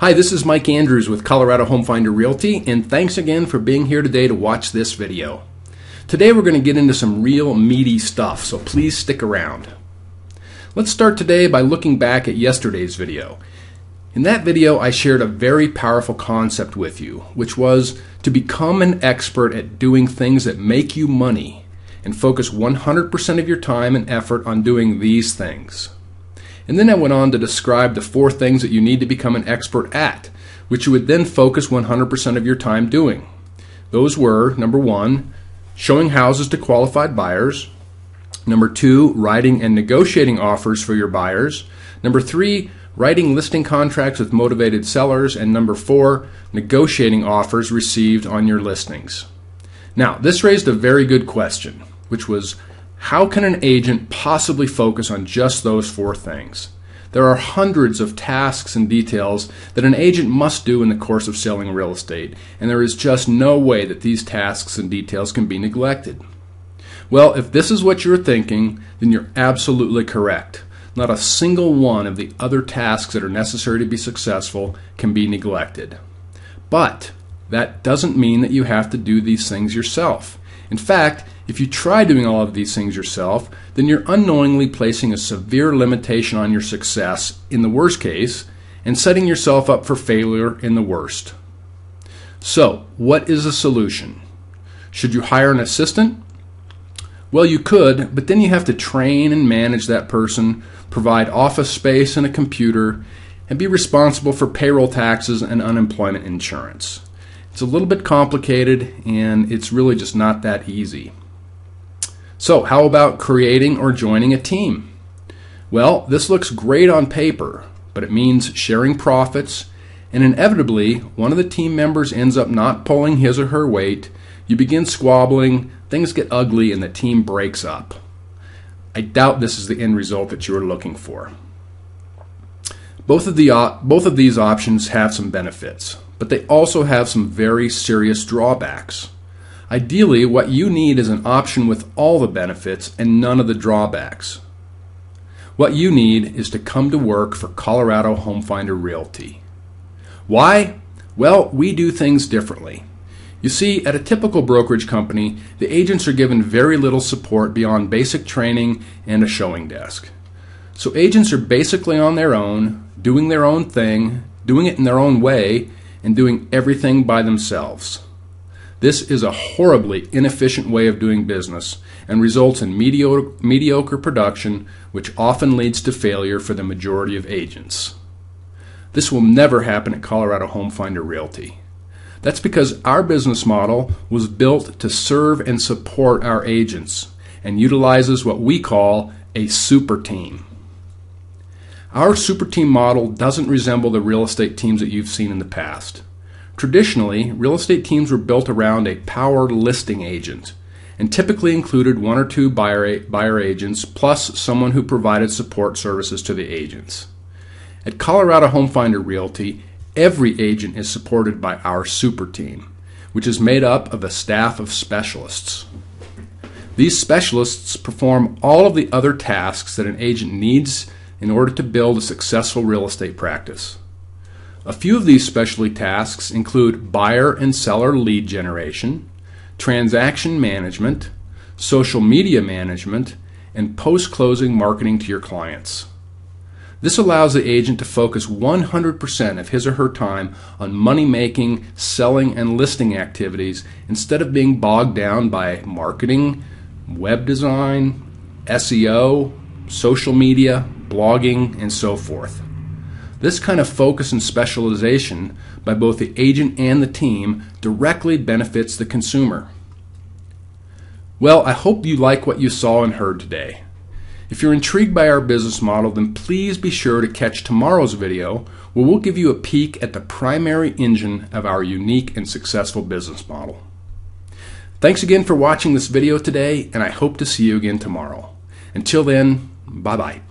Hi, this is Mike Andrews with Colorado Home Finder Realty, and thanks again for being here today to watch this video. Today we're going to get into some real meaty stuff, so please stick around. Let's start today by looking back at yesterday's video. In that video, I shared a very powerful concept with you, which was to become an expert at doing things that make you money and focus 100% of your time and effort on doing these things. And then I went on to describe the 4 things that you need to become an expert at, which you would then focus 100% of your time doing. Those were, number 1, showing houses to qualified buyers. Number 2, writing and negotiating offers for your buyers. Number 3, writing listing contracts with motivated sellers. And number 4, negotiating offers received on your listings. Now, this raised a very good question, which was, how can an agent possibly focus on just those 4 things? There are hundreds of tasks and details that an agent must do in the course of selling real estate, and there is just no way that these tasks and details can be neglected. Well, if this is what you're thinking, then you're absolutely correct. Not a single one of the other tasks that are necessary to be successful can be neglected. But that doesn't mean that you have to do these things yourself. In fact, if you try doing all of these things yourself, then you're unknowingly placing a severe limitation on your success in the worst case and setting yourself up for failure in the worst. So, what is the solution? Should you hire an assistant? Well, you could, but then you have to train and manage that person, provide office space and a computer, and be responsible for payroll taxes and unemployment insurance. It's a little bit complicated, and it's really just not that easy. So how about creating or joining a team? Well, this looks great on paper, but it means sharing profits, and inevitably, one of the team members ends up not pulling his or her weight, you begin squabbling, things get ugly, and the team breaks up. I doubt this is the end result that you are looking for. Both of these options have some benefits, but they also have some very serious drawbacks. Ideally, what you need is an option with all the benefits and none of the drawbacks. What you need is to come to work for Colorado Home Finder Realty. Why? Well, we do things differently. You see, at a typical brokerage company, the agents are given very little support beyond basic training and a showing desk. So agents are basically on their own, doing their own thing, doing it in their own way, and doing everything by themselves. This is a horribly inefficient way of doing business and results in mediocre production, which often leads to failure for the majority of agents. This will never happen at Colorado Home Finder Realty. That's because our business model was built to serve and support our agents and utilizes what we call a super team. Our super team model doesn't resemble the real estate teams that you've seen in the past. Traditionally, real estate teams were built around a power listing agent and typically included 1 or 2 buyer agents plus someone who provided support services to the agents. At Colorado Home Finder Realty, every agent is supported by our super team, which is made up of a staff of specialists. These specialists perform all of the other tasks that an agent needs in order to build a successful real estate practice. A few of these specialty tasks include buyer and seller lead generation, transaction management, social media management, and post-closing marketing to your clients. This allows the agent to focus 100% of his or her time on money-making, selling, and listing activities instead of being bogged down by marketing, web design, SEO, social media, blogging, and so forth. This kind of focus and specialization by both the agent and the team directly benefits the consumer. Well, I hope you like what you saw and heard today. If you're intrigued by our business model, then please be sure to catch tomorrow's video where we'll give you a peek at the primary engine of our unique and successful business model. Thanks again for watching this video today, and I hope to see you again tomorrow. Until then, bye-bye.